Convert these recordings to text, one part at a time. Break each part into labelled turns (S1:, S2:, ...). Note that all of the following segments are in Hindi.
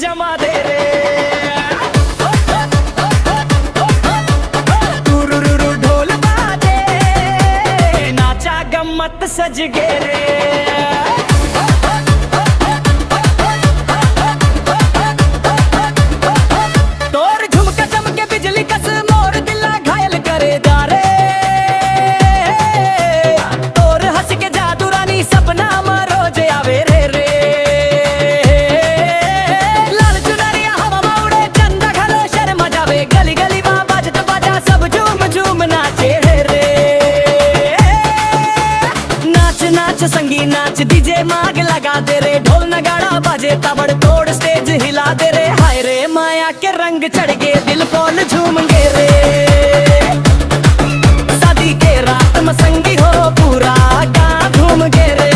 S1: जमा दे रे। टुरुरुरु ढोल बाजे, नाचा गम्मत सज गे रे। संगी नाच डीजे माग लगा दे रे, ढोल नगाड़ा बाजे ताबड़ तोड़ स्टेज हिला दे रे। हाय रे माया के रंग चढ़ गे, दिल बोल झूम गे रे। शादी के रात में संगी हो पूरा गाँव घूम गे रे।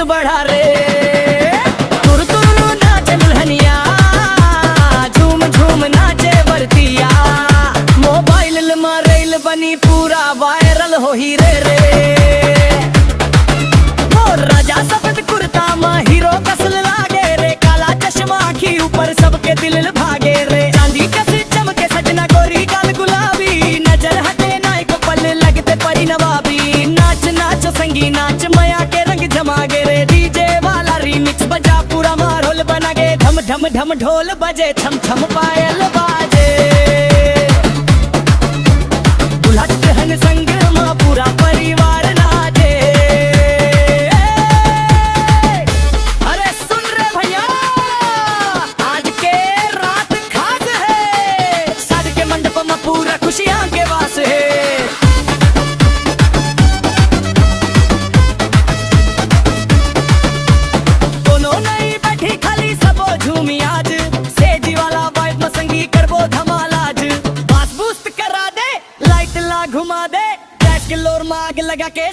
S1: बढ़ा रे तुर तुर नाचे दुल्हनिया, झूम झूम नाचे बरतिया। मोबाइल में रेल बनी पूरा वायरल हो ही रे रे। और राजा सफेद कुर्ता में हीरो कसल लागे रे, काला चश्मा आँखी ऊपर सबके दिल भागे रे। चांदी कसी चमके सजना गोरी गाल गुलाबी, नजर हटे नाई को पल लगते परी नवाबी। नाच नाच संगी नाच माया के रंग जमा गे रे। डीजे वाला रीमिक्स बजा पूरा माहौल बना गे, ढम ढम ढम ढोल बजे, छम छम पायल बाजे। दुल्हा दुल्हन संग में पूरा परिवार नाचे। अरे सुन रे भैया, आज के रात खास है, शादी के मंडप में पूरा खुशियां के वास है। झूमी आज सेजी वाला वाइब में संगी करबो धमाल आज। बास बूस्ट करा दे, लाइट ला घुमा दे, गैस के लोर में आग लगा के